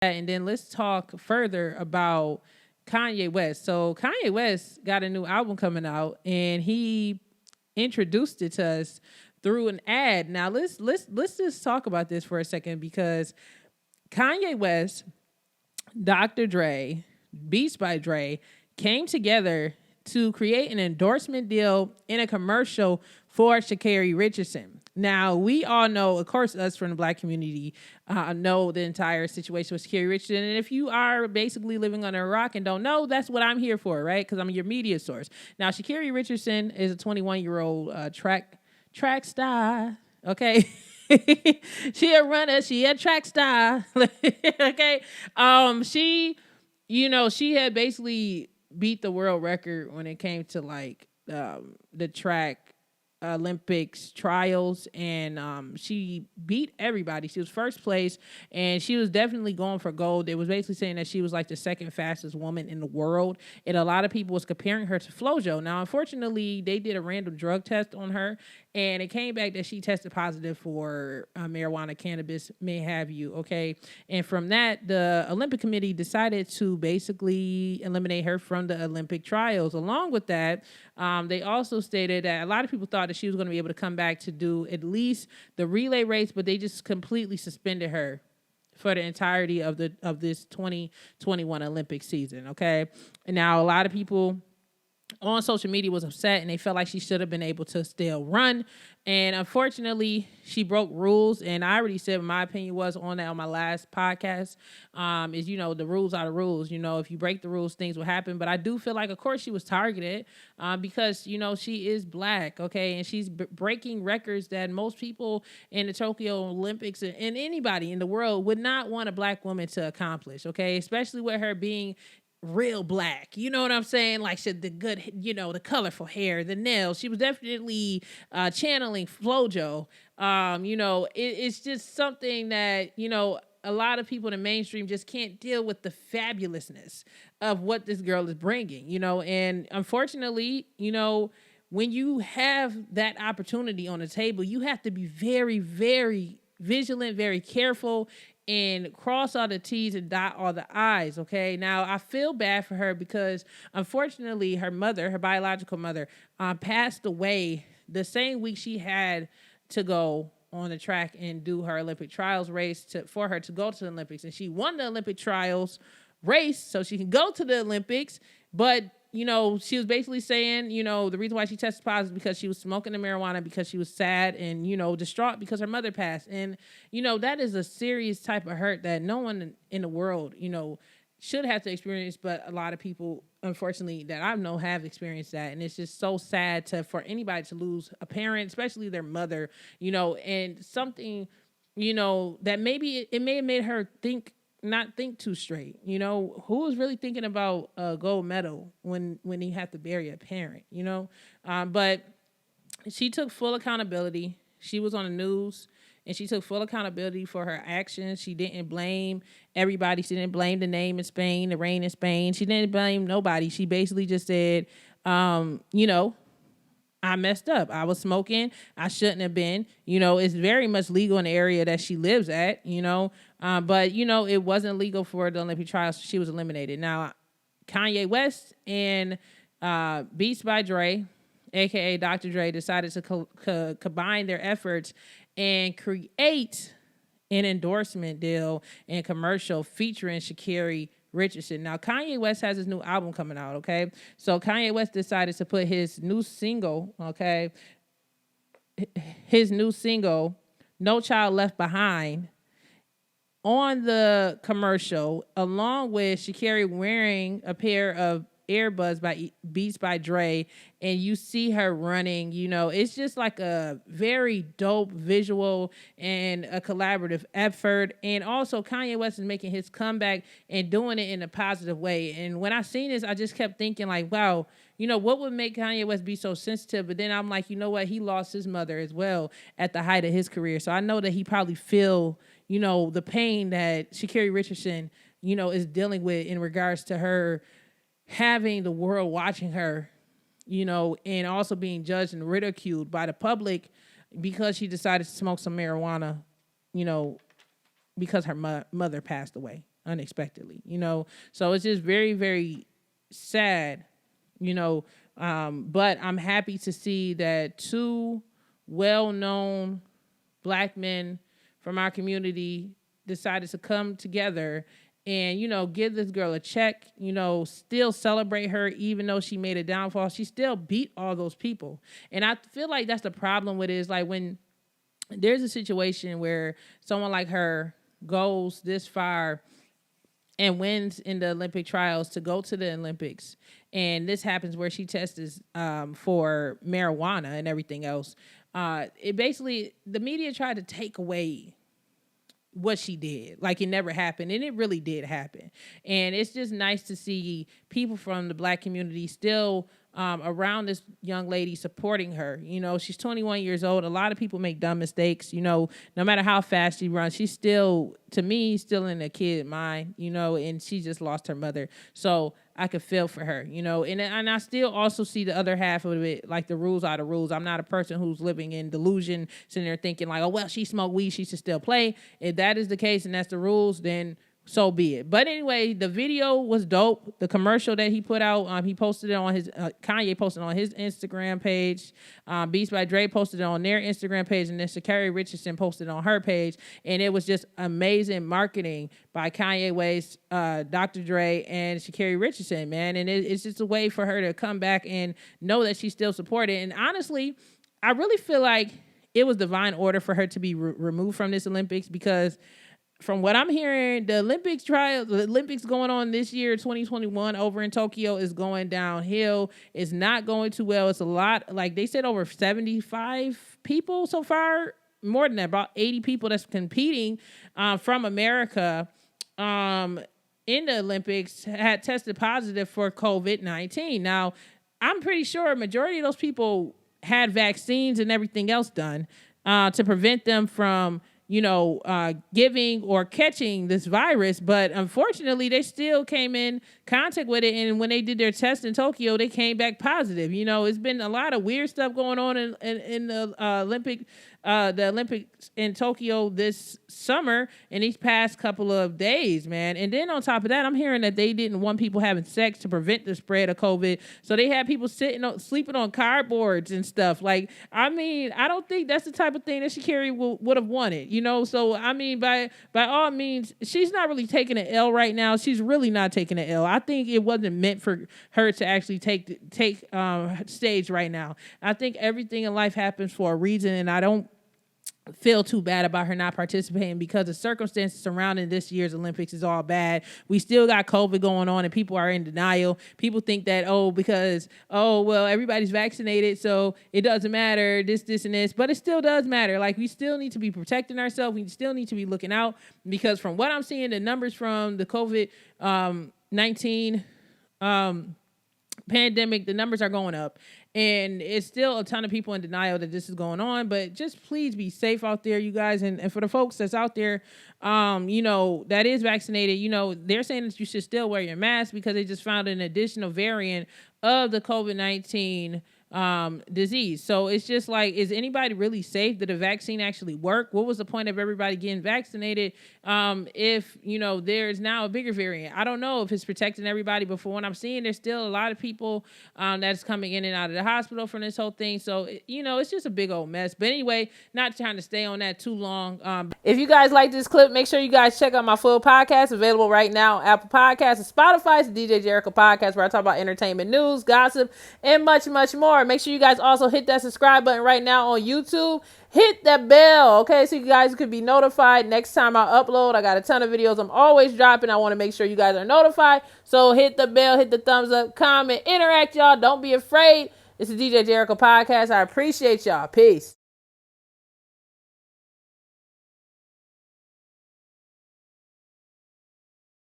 And then let's talk further about Kanye West. So Kanye West got a new album coming out, and he introduced it to us through an ad. Now let's just talk about this for a second because Kanye West, Dr. Dre, Beats by Dre came together to create an endorsement deal in a commercial for Sha'Carri Richardson. Now, we all know, of course, us from the black community know the entire situation with Sha'Carri Richardson. And if you are basically living under a rock and don't know, that's what I'm here for, right? Because I'm your media source. Now, Sha'Carri Richardson is a 21-year-old track star, okay? She a runner, she a track star. Okay. She had basically beat the world record when it came to like the track Olympics trials, and she beat everybody. She was first place, and she was definitely going for gold. It was basically saying that she was like the second fastest woman in the world, and a lot of people was comparing her to Flojo. Now, unfortunately, they did a random drug test on her, and it came back that she tested positive for marijuana, cannabis, may have you, okay? And from that, the Olympic Committee decided to basically eliminate her from the Olympic trials. Along with that, they also stated that a lot of people thought that she was going to be able to come back to do at least the relay race, but they just completely suspended her for the entirety of this 2021 Olympic season, okay? And now a lot of people on social media was upset, and they felt like she should have been able to still run. And unfortunately, she broke rules. And I already said what my opinion was on that on my last podcast. Is, the rules are the rules. If you break the rules, things will happen. But I do feel like, of course, she was targeted because, she is black, okay? And she's breaking records that most people in the Tokyo Olympics and anybody in the world would not want a black woman to accomplish, okay? Especially with her being real black, you know what I'm saying? Like, she the good, the colorful hair, the nails. She was definitely channeling Flojo. It's just something that a lot of people in the mainstream just can't deal with the fabulousness of what this girl is bringing. And unfortunately, when you have that opportunity on the table, you have to be very, very vigilant, very careful, and cross all the T's and dot all the I's, okay? Now, I feel bad for her because, unfortunately, her biological mother, passed away the same week she had to go on the track and do her Olympic trials race for her to go to the Olympics. And she won the Olympic trials race so she can go to the Olympics, but she was basically saying, the reason why she tested positive because she was smoking the marijuana because she was sad and, distraught because her mother passed. And, that is a serious type of hurt that no one in the world, should have to experience. But a lot of people, unfortunately, that I know have experienced that. And it's just so sad for anybody to lose a parent, especially their mother, and something, that maybe it may have made her not think too straight. Who was really thinking about a gold medal when you have to bury a parent, but she took full accountability. She was on the news and she took full accountability for her actions. She didn't blame everybody. She didn't blame the name in Spain, the rain in Spain. She didn't blame nobody. She basically just said, I messed up. I was smoking. I shouldn't have been. It's very much legal in the area that she lives at, but, it wasn't legal for the Olympic trials. So she was eliminated. Now, Kanye West and Beats by Dre, a.k.a. Dr. Dre, decided to combine their efforts and create an endorsement deal and commercial featuring Sha'Carri Richardson. Now, Kanye West has his new album coming out, okay? So Kanye West decided to put his new single, okay, No Child Left Behind, on the commercial, along with Sha'Carri wearing a pair of earbuds by Beats by Dre, and you see her running. It's just like a very dope visual and a collaborative effort. And also, Kanye West is making his comeback and doing it in a positive way. And when I seen this, I just kept thinking like, wow, what would make Kanye West be so sensitive? But then I'm like, what? He lost his mother as well at the height of his career. So I know that he probably feel, the pain that Sha'Carri Richardson, is dealing with in regards to her having the world watching her, and also being judged and ridiculed by the public because she decided to smoke some marijuana, because her mother passed away. unexpectedly, So it's just very, very sad, you know. But I'm happy to see that two well-known black men from our community decided to come together and, give this girl a check, still celebrate her, even though she made a downfall. She still beat all those people. And I feel like that's the problem with it, is like when there's a situation where someone like her goes this far and wins in the Olympic trials to go to the Olympics, and this happens where she tests for marijuana and everything else. It basically, the media tried to take away what she did, like it never happened, and it really did happen. And it's just nice to see people from the black community still around this young lady, supporting her. She's 21 years old. A lot of people make dumb mistakes. No matter how fast she runs, she's still, to me, still in a kid mind, and she just lost her mother. So I could feel for her, and I still also see the other half of it, like the rules are the rules. I'm not a person who's living in delusion, sitting there thinking like, oh, well, she smoked weed, she should still play. If that is the case and that's the rules, then so be it. But anyway, the video was dope. The commercial that he put out, he posted it on his, Kanye posted it on his Instagram page. Beats by Dre posted it on their Instagram page. And then Sha'Carri Richardson posted it on her page. And it was just amazing marketing by Kanye West, Dr. Dre, and Sha'Carri Richardson, man. And it's just a way for her to come back and know that she's still supported. And honestly, I really feel like it was divine order for her to be removed from this Olympics, because from what I'm hearing, the Olympics going on this year, 2021, over in Tokyo, is going downhill. It's not going too well. It's a lot, like they said, over 75 people so far, more than that, about 80 people that's competing from America in the Olympics had tested positive for COVID-19. Now, I'm pretty sure a majority of those people had vaccines and everything else done to prevent them from giving or catching this virus. But unfortunately, they still came in contact with it. And when they did their test in Tokyo, they came back positive. It's been a lot of weird stuff going on in the Olympics in Tokyo this summer in these past couple of days, man. And then on top of that, I'm hearing that they didn't want people having sex to prevent the spread of COVID. So they had people sleeping on cardboards and stuff. Like, I don't think that's the type of thing that Sha'Carri would have wanted, So, by all means, she's not really taking an L right now. She's really not taking an L. I think it wasn't meant for her to actually take stage right now. I think everything in life happens for a reason, and I don't feel too bad about her not participating, because the circumstances surrounding this year's Olympics is all bad. We still got COVID going on and people are in denial. People think that, well, everybody's vaccinated, so it doesn't matter, this, and this. But it still does matter. Like, we still need to be protecting ourselves. We still need to be looking out, because from what I'm seeing, the numbers from the COVID-19 pandemic, the numbers are going up. And it's still a ton of people in denial that this is going on. But just please be safe out there, you guys. And for the folks that's out there, that is vaccinated, they're saying that you should still wear your mask, because they just found an additional variant of the COVID-19 disease. So it's just like, is anybody really safe? Did the vaccine actually work? What was the point of everybody getting vaccinated if there's now a bigger variant? I don't know if it's protecting everybody, but for what I'm seeing, there's still a lot of people that's coming in and out of the hospital from this whole thing. So it's just a big old mess. But anyway, not trying to stay on that too long. If you guys like this clip, make sure you guys check out my full podcast, available right now on Apple Podcasts and Spotify. It's the DJ Jericho Podcast, where I talk about entertainment news, gossip, and much, much more. Make sure you guys also hit that subscribe button right now on YouTube. Hit that bell, okay, so you guys could be notified next time I upload. I got a ton of videos I'm always dropping. I want to make sure you guys are notified. So hit the bell, hit the thumbs up, comment, interact, y'all. Don't be afraid. It's the DJ Jericho Podcast. I appreciate y'all. Peace.